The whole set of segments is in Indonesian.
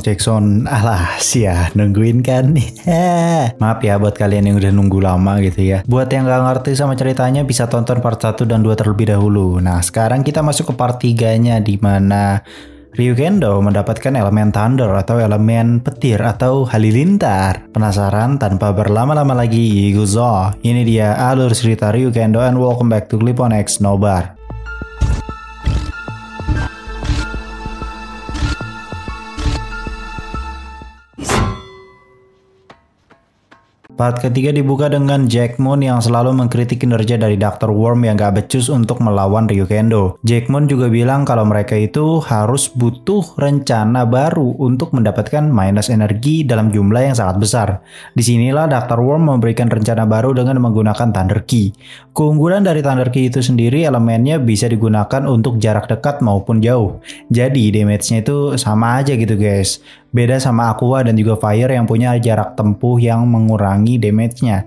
Jackson, alah sia nungguin kan. Maaf ya buat kalian yang udah nunggu lama gitu ya. Buat yang gak ngerti sama ceritanya bisa tonton part 1 dan 2 terlebih dahulu. Nah sekarang kita masuk ke part 3-nya, dimana Ryukendo mendapatkan elemen Thunder atau elemen petir atau halilintar. Penasaran? Tanpa berlama-lama lagi, Iguzo. Ini dia alur cerita Ryukendo and welcome back to Clip on X Nobar. Part ketiga dibuka dengan Jack Moon yang selalu mengkritik kinerja dari Dr. Worm yang gak becus untuk melawan Ryukendo. Jack Moon juga bilang kalau mereka itu harus butuh rencana baru untuk mendapatkan minus energi dalam jumlah yang sangat besar. Disinilah Dr. Worm memberikan rencana baru dengan menggunakan Thunder Key. Keunggulan dari Thunder Key itu sendiri elemennya bisa digunakan untuk jarak dekat maupun jauh. Jadi damage-nya itu sama aja gitu guys. Beda sama Aqua dan juga Fire yang punya jarak tempuh yang mengurangi damage-nya.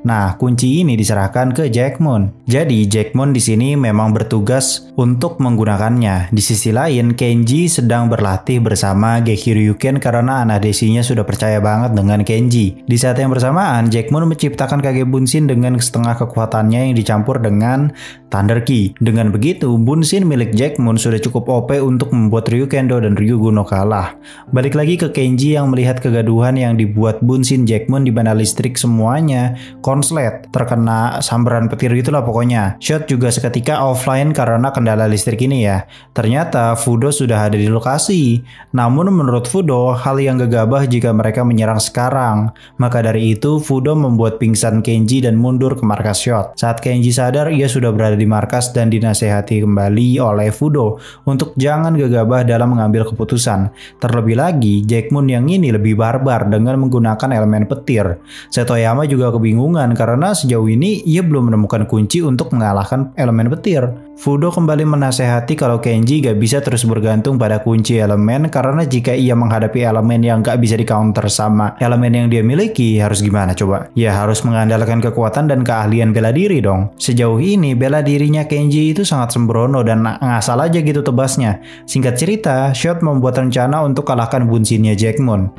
Nah, kunci ini diserahkan ke Jack Moon. Jadi, Jack Moon di sini memang bertugas untuk menggunakannya. Di sisi lain, Kenji sedang berlatih bersama Geki Ryuken karena anak desinya sudah percaya banget dengan Kenji. Di saat yang bersamaan, Jack Moon menciptakan Kage Bunshin dengan setengah kekuatannya yang dicampur dengan Thunder Key. Dengan begitu, Bunshin milik Jack Moon sudah cukup OP untuk membuat Ryukendo dan Ryuguno kalah. Balik lagi ke Kenji yang melihat kegaduhan yang dibuat Bunshin Jack Moon di banda listrik semuanya konslet, terkena sambaran petir gitulah pokoknya. Shot juga seketika offline karena kendala listrik ini ya. Ternyata Fudo sudah ada di lokasi. Namun menurut Fudo, hal yang gegabah jika mereka menyerang sekarang. Maka dari itu, Fudo membuat pingsan Kenji dan mundur ke markas Shot. Saat Kenji sadar, ia sudah berada di markas dan dinasehati kembali oleh Fudo untuk jangan gegabah dalam mengambil keputusan. Terlebih lagi, Jack Moon yang ini lebih barbar dengan menggunakan elemen petir. Setoyama juga kebingungan karena sejauh ini ia belum menemukan kunci untuk mengalahkan elemen petir. Fudo kembali menasehati kalau Kenji gak bisa terus bergantung pada kunci elemen karena jika ia menghadapi elemen yang gak bisa di counter sama elemen yang dia miliki, harus gimana coba? Ya harus mengandalkan kekuatan dan keahlian bela diri dong. Sejauh ini bela dirinya Kenji itu sangat sembrono dan ngasal aja gitu tebasnya. Singkat cerita, Shot membuat rencana untuk kalahkan Bunshinnya Jack Moon.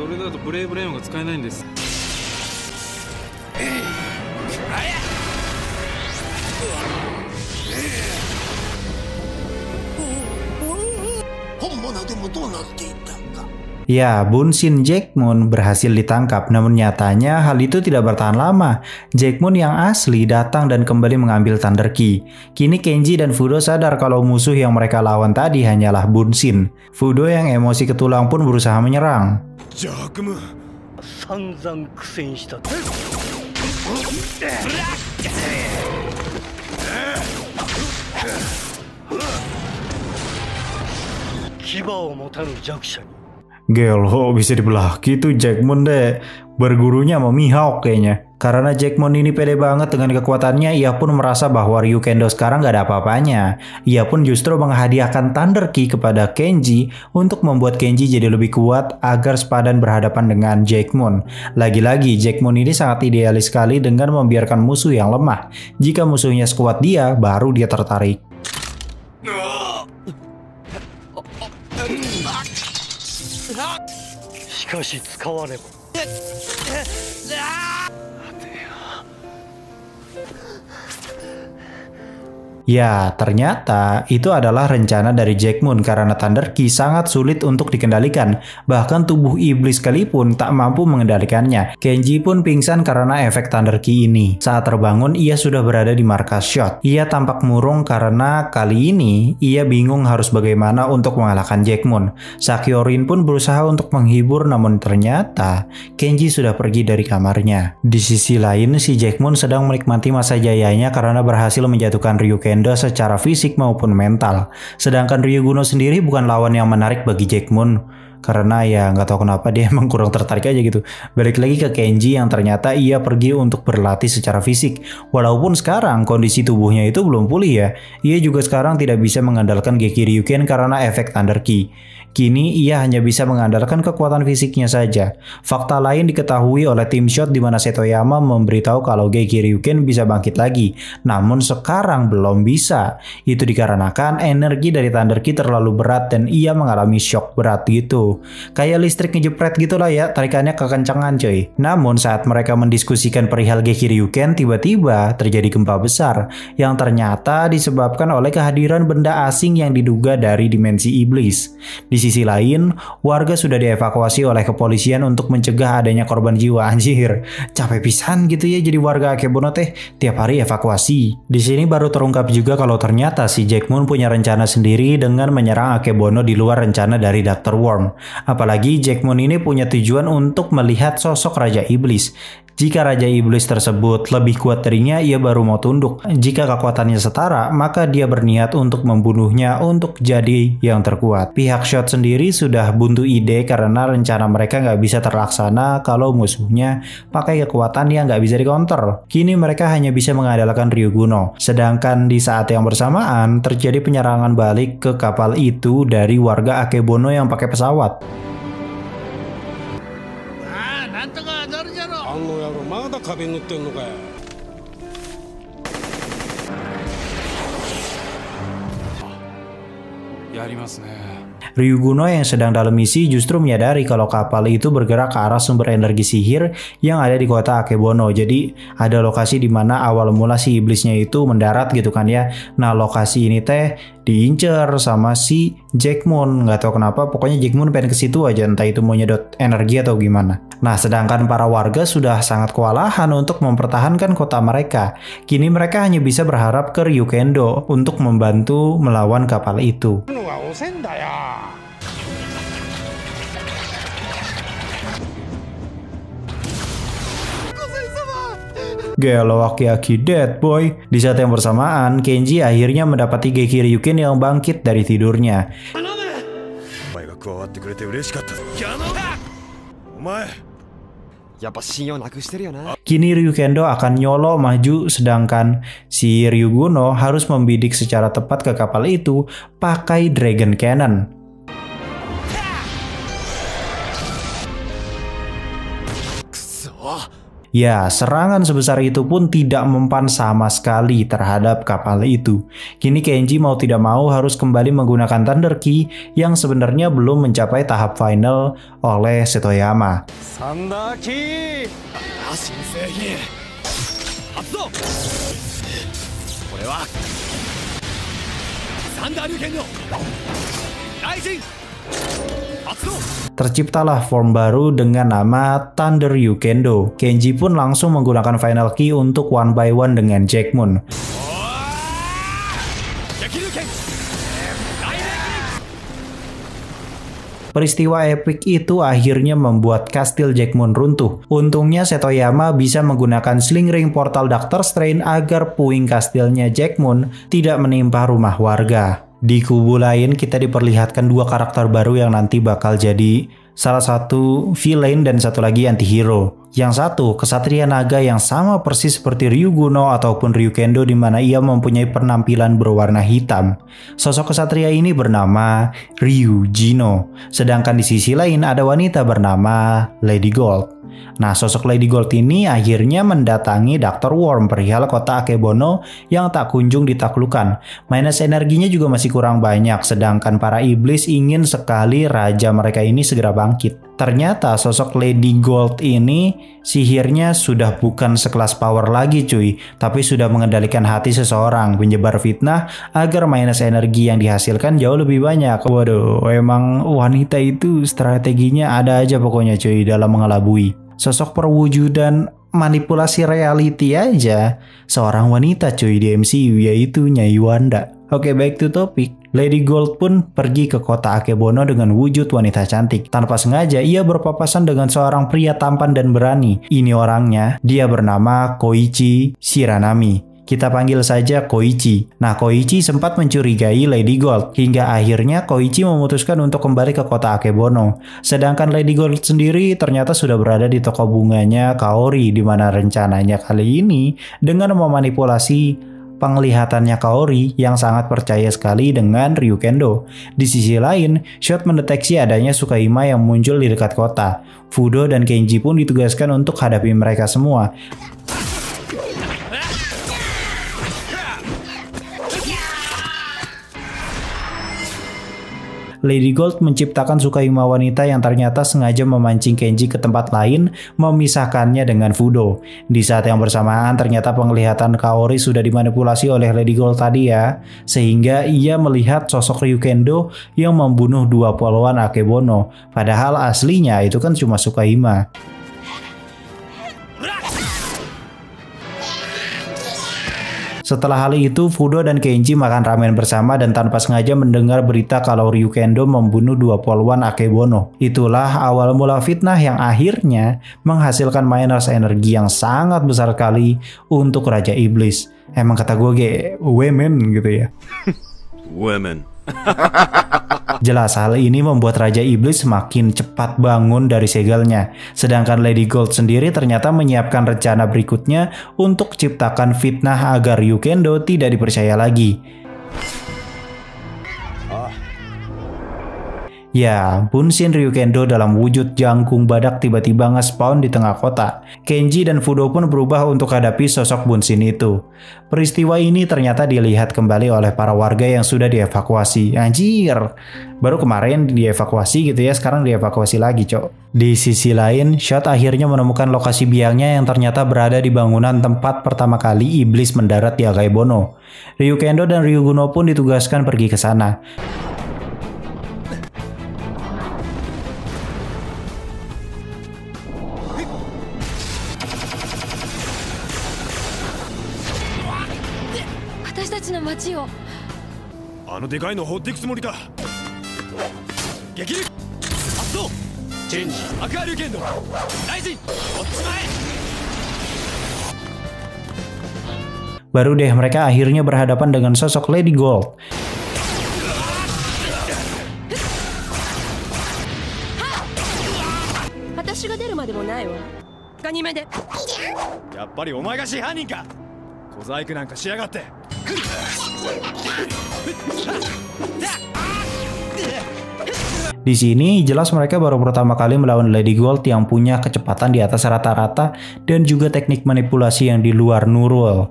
それだとブレイブレーンが使えないんです。本物でもどうなっていったんか。Ya, Bunshin Jack Moon berhasil ditangkap, namun nyatanya hal itu tidak bertahan lama. Jack Moon yang asli datang dan kembali mengambil Thunder Key. Kini Kenji dan Fudo sadar kalau musuh yang mereka lawan tadi hanyalah Bunshin. Fudo yang emosi ketulang pun berusaha menyerang. Jack Moon. Gelo bisa dibelah gitu Jack Moon deh. Bergurunya sama Mihawk kayaknya. Karena Jack Moon ini pede banget dengan kekuatannya, ia pun merasa bahwa Ryukendo sekarang gak ada apa-apanya. Ia pun justru menghadiahkan Thunder Key kepada Kenji untuk membuat Kenji jadi lebih kuat agar sepadan berhadapan dengan Jack Moon. Lagi-lagi Jack Moon ini sangat idealis sekali dengan membiarkan musuh yang lemah. Jika musuhnya sekuat dia, baru dia tertarik. Ya, ternyata itu adalah rencana dari Jack Moon karena Thunder Key sangat sulit untuk dikendalikan. Bahkan tubuh iblis sekalipun tak mampu mengendalikannya. Kenji pun pingsan karena efek Thunder Key ini. Saat terbangun, ia sudah berada di markas Shot. Ia tampak murung karena kali ini ia bingung harus bagaimana untuk mengalahkan Jack Moon. Sakyorin pun berusaha untuk menghibur, namun ternyata Kenji sudah pergi dari kamarnya. Di sisi lain, si Jack Moon sedang menikmati masa jayanya karena berhasil menjatuhkan Ryukendo secara fisik maupun mental. Sedangkan Ryuguno sendiri bukan lawan yang menarik bagi Jack Moon. Karena ya nggak tahu kenapa dia emang kurang tertarik aja gitu. Balik lagi ke Kenji yang ternyata ia pergi untuk berlatih secara fisik. Walaupun sekarang kondisi tubuhnya itu belum pulih ya. Ia juga sekarang tidak bisa mengandalkan Geki Ryuken karena efek Thunder Key. Kini ia hanya bisa mengandalkan kekuatan fisiknya saja. Fakta lain diketahui oleh tim SHOT di mana Setoyama memberitahu kalau Geki Ryuken bisa bangkit lagi. Namun sekarang belum bisa. Itu dikarenakan energi dari Thunder Ki terlalu berat dan ia mengalami shock berat gitu. Kayak listrik ngejepret gitulah ya, tarikannya kekencangan coy. Namun saat mereka mendiskusikan perihal Geki Ryuken, tiba-tiba terjadi gempa besar yang ternyata disebabkan oleh kehadiran benda asing yang diduga dari dimensi iblis. Di sisi lain, warga sudah dievakuasi oleh kepolisian untuk mencegah adanya korban jiwa. Anjir, capek pisan gitu ya jadi warga Akebono teh, tiap hari evakuasi. Di sini baru terungkap juga kalau ternyata si Jack Moon punya rencana sendiri dengan menyerang Akebono di luar rencana dari Dr. Worm. Apalagi Jack Moon ini punya tujuan untuk melihat sosok Raja Iblis. Jika Raja Iblis tersebut lebih kuat darinya, ia baru mau tunduk. Jika kekuatannya setara, maka dia berniat untuk membunuhnya untuk jadi yang terkuat. Pihak SHOT sendiri sudah buntu ide karena rencana mereka nggak bisa terlaksana kalau musuhnya pakai kekuatan yang nggak bisa dikonter. Kini mereka hanya bisa mengandalkan Ryuguno. Sedangkan di saat yang bersamaan, terjadi penyerangan balik ke kapal itu dari warga Akebono yang pakai pesawat. あの野郎まだ壁塗ってんのかよ。やりますね。 Ryuguno yang sedang dalam misi justru menyadari kalau kapal itu bergerak ke arah sumber energi sihir yang ada di kota Akebono. Jadi ada lokasi di mana awal mula si iblisnya itu mendarat gitu kan ya. Nah lokasi ini teh diincer sama si Jack Moon. Nggak tahu kenapa, pokoknya Jack Moon pengen ke situ aja, entah itu mau nyedot energi atau gimana. Nah sedangkan para warga sudah sangat kewalahan untuk mempertahankan kota mereka. Kini mereka hanya bisa berharap ke Ryukendo untuk membantu melawan kapal itu. Gelo aki-aki dead boy. Di saat yang bersamaan, Kenji akhirnya mendapati Geki Ryuken yang bangkit dari tidurnya. Kini Ryukendo akan nyolo maju, sedangkan si Ryuguno harus membidik secara tepat ke kapal itu pakai Dragon Cannon. Ya, serangan sebesar itu pun tidak mempan sama sekali terhadap kapal itu. Kini Kenji mau tidak mau harus kembali menggunakan Thunder Ki yang sebenarnya belum mencapai tahap final oleh Setoyama. Thunder Ki! Terciptalah form baru dengan nama Thunder Ryukendo. Kenji pun langsung menggunakan Final Ki untuk one by one dengan Jack Moon. Peristiwa epik itu akhirnya membuat kastil Jack Moon runtuh. Untungnya Setoyama bisa menggunakan Sling Ring Portal Doctor Strange agar puing kastilnya Jack Moon tidak menimpa rumah warga. Di kubu lain kita diperlihatkan dua karakter baru yang nanti bakal jadi salah satu villain dan satu lagi anti-hero. Yang satu, kesatria naga yang sama persis seperti Ryuguno ataupun Ryukendo di mana ia mempunyai penampilan berwarna hitam. Sosok kesatria ini bernama Ryujino. Sedangkan di sisi lain ada wanita bernama Lady Gold. Nah, sosok Lady Gold ini akhirnya mendatangi Dr. Worm perihal kota Akebono yang tak kunjung ditaklukkan. Minus energinya juga masih kurang banyak, sedangkan para iblis ingin sekali raja mereka ini segera bangkit. Ternyata sosok Lady Gold ini sihirnya sudah bukan sekelas power lagi cuy, tapi sudah mengendalikan hati seseorang, menyebar fitnah agar minus energi yang dihasilkan jauh lebih banyak. Waduh, emang wanita itu strateginya ada aja pokoknya cuy dalam mengelabui. Sosok perwujudan manipulasi reality aja seorang wanita cuy di MCU, yaitu Nyai Wanda. Oke, back to topic. Lady Gold pun pergi ke kota Akebono dengan wujud wanita cantik. Tanpa sengaja ia berpapasan dengan seorang pria tampan dan berani. Ini orangnya, dia bernama Koichi Shiranami. Kita panggil saja Koichi. Nah, Koichi sempat mencurigai Lady Gold hingga akhirnya Koichi memutuskan untuk kembali ke kota Akebono. Sedangkan Lady Gold sendiri ternyata sudah berada di toko bunganya Kaori, di mana rencananya kali ini dengan memanipulasi penglihatannya Kaori yang sangat percaya sekali dengan Ryukendo. Di sisi lain, Shot mendeteksi adanya Tsukaima yang muncul di dekat kota. Fudo dan Kenji pun ditugaskan untuk hadapi mereka semua. Lady Gold menciptakan Tsukaima wanita yang ternyata sengaja memancing Kenji ke tempat lain, memisahkannya dengan Fudo. Di saat yang bersamaan ternyata penglihatan Kaori sudah dimanipulasi oleh Lady Gold tadi ya, sehingga ia melihat sosok Ryukendo yang membunuh dua polwan Akebono, padahal aslinya itu kan cuma Tsukaima. Setelah hal itu, Fudo dan Kenji makan ramen bersama dan tanpa sengaja mendengar berita kalau Ryukendo membunuh dua polwan Akebono. Itulah awal mula fitnah yang akhirnya menghasilkan minus energi yang sangat besar sekali untuk Raja Iblis. Emang kata gue women gitu ya. Women. Jelas hal ini membuat Raja Iblis semakin cepat bangun dari segelnya. Sedangkan Lady Gold sendiri ternyata menyiapkan rencana berikutnya untuk ciptakan fitnah agar Ryukendo tidak dipercaya lagi. Ya, Bunshin Ryukendo dalam wujud jangkung badak tiba-tiba nge-spawn di tengah kota. Kenji dan Fudo pun berubah untuk hadapi sosok Bunshin itu. Peristiwa ini ternyata dilihat kembali oleh para warga yang sudah dievakuasi. Anjir, baru kemarin dievakuasi gitu ya, sekarang dievakuasi lagi cok. Di sisi lain, Shot akhirnya menemukan lokasi biangnya yang ternyata berada di bangunan tempat pertama kali iblis mendarat di Akebono. Ryukendo dan Ryuguno pun ditugaskan pergi ke sana. Baru deh mereka akhirnya berhadapan dengan sosok Lady Gold. Di sini jelas mereka baru pertama kali melawan Lady Gold yang punya kecepatan di atas rata-rata dan juga teknik manipulasi yang di luar Nurul.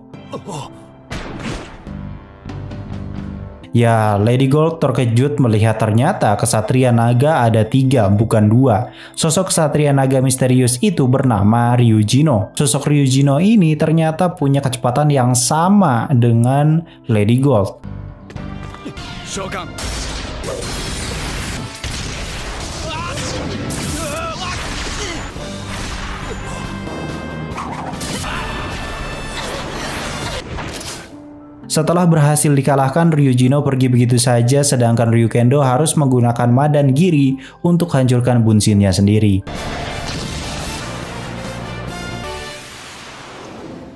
Ya, Lady Gold terkejut melihat ternyata kesatria naga ada 3 bukan 2. Sosok kesatria naga misterius itu bernama Ryujino. Sosok Ryujino ini ternyata punya kecepatan yang sama dengan Lady Gold. Shogun. Setelah berhasil dikalahkan, Ryujino pergi begitu saja sedangkan Ryukendo harus menggunakan Madan Giri untuk hancurkan Bunshinnya sendiri.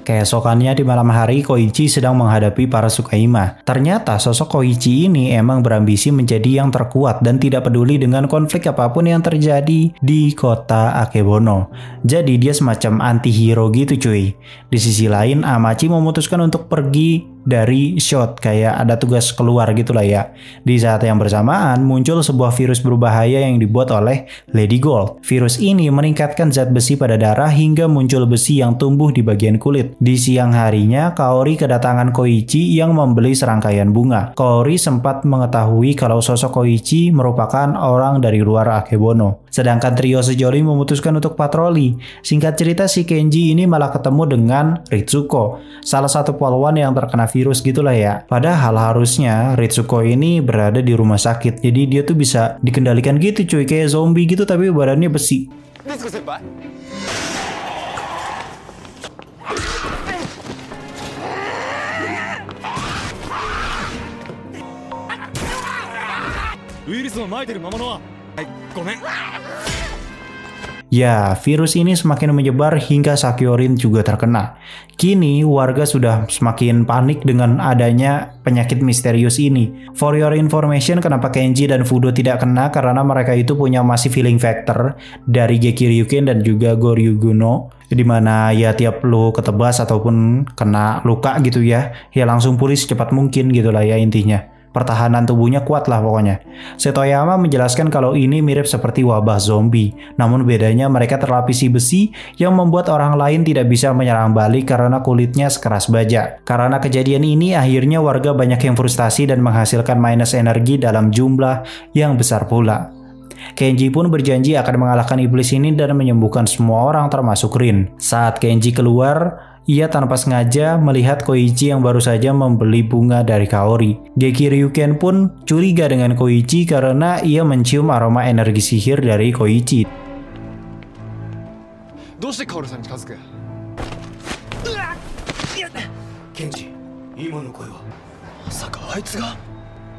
Keesokannya di malam hari, Koichi sedang menghadapi para Tsukaima. Ternyata sosok Koichi ini emang berambisi menjadi yang terkuat dan tidak peduli dengan konflik apapun yang terjadi di kota Akebono. Jadi dia semacam anti-hero gitu cuy. Di sisi lain, Amachi memutuskan untuk pergi dari Shot, kayak ada tugas keluar gitulah ya. Di saat yang bersamaan muncul sebuah virus berbahaya yang dibuat oleh Lady Gold. Virus ini meningkatkan zat besi pada darah hingga muncul besi yang tumbuh di bagian kulit. Di siang harinya, Kaori kedatangan Koichi yang membeli serangkaian bunga. Kaori sempat mengetahui kalau sosok Koichi merupakan orang dari luar Akebono. Sedangkan trio sejoli memutuskan untuk patroli. Singkat cerita, si Kenji ini malah ketemu dengan Ritsuko, salah satu polwan yang terkena virus gitulah ya. Padahal harusnya Ritsuko ini berada di rumah sakit, jadi dia tuh bisa dikendalikan gitu cuy, kayak zombie gitu tapi badannya besi. Ritsuko senpai. Ya, virus ini semakin menyebar hingga Sakyorin juga terkena. Kini, warga sudah semakin panik dengan adanya penyakit misterius ini. For your information, kenapa Kenji dan Fudo tidak kena? Karena mereka itu punya massive healing factor dari Geki Ryuken dan juga Goryuguno. Dimana ya tiap lu ketebas ataupun kena luka gitu ya langsung pulih secepat mungkin gitu lah ya intinya. Pertahanan tubuhnya kuat lah pokoknya. Setoyama menjelaskan kalau ini mirip seperti wabah zombie. Namun bedanya mereka terlapisi besi yang membuat orang lain tidak bisa menyerang balik karena kulitnya sekeras baja. Karena kejadian ini akhirnya warga banyak yang frustasi dan menghasilkan minus energi dalam jumlah yang besar pula. Kenji pun berjanji akan mengalahkan iblis ini dan menyembuhkan semua orang termasuk Rin. Saat Kenji keluar, ia tanpa sengaja melihat Koichi yang baru saja membeli bunga dari Kaori. Geki Ryuken pun curiga dengan Koichi karena ia mencium aroma energi sihir dari Koichi.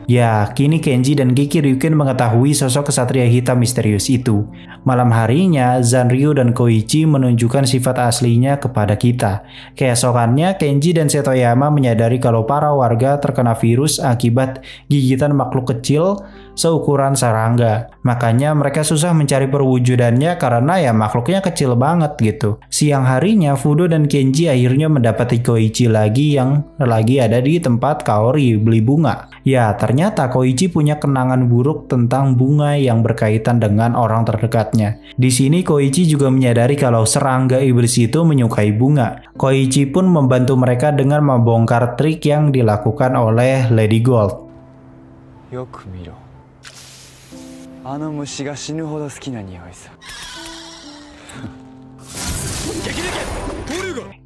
Ya, kini Kenji dan Geki Ryuken mengetahui sosok kesatria hitam misterius itu. Malam harinya, Zanryu dan Koichi menunjukkan sifat aslinya kepada kita. Keesokannya, Kenji dan Setoyama menyadari kalau para warga terkena virus akibat gigitan makhluk kecil seukuran serangga. Makanya mereka susah mencari perwujudannya karena ya makhluknya kecil banget gitu. Siang harinya, Fudo dan Kenji akhirnya mendapati Koichi lagi yang lagi ada di tempat Kaori beli bunga. Ya, ternyata Koichi punya kenangan buruk tentang bunga yang berkaitan dengan orang terdekatnya. Di sini Koichi juga menyadari kalau serangga iblis itu menyukai bunga. Koichi pun membantu mereka dengan membongkar trik yang dilakukan oleh Lady Gold.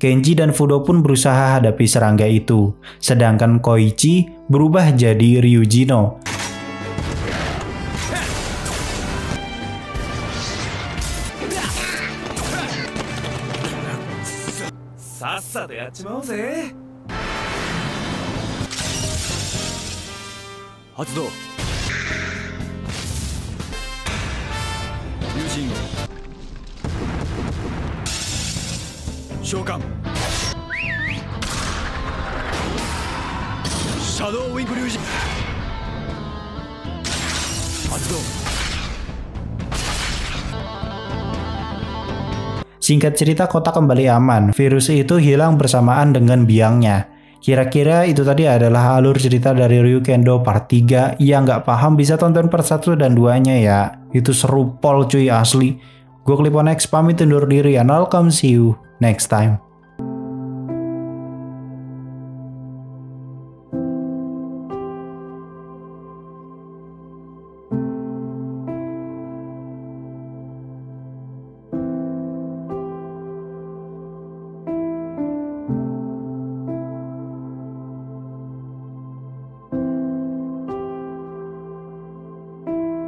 Kenji dan Fudo pun berusaha hadapi serangga itu, sedangkan Koichi berubah jadi Ryujino. Singkat cerita, kota kembali aman. Virus itu hilang bersamaan dengan biangnya. Kira-kira itu tadi adalah alur cerita dari Ryukendo part 3. Yang nggak paham bisa tonton part 1 dan 2-nya ya. Itu seru pol cuy asli. Gue Cliponex pamit undur diri and I'll come see you next time.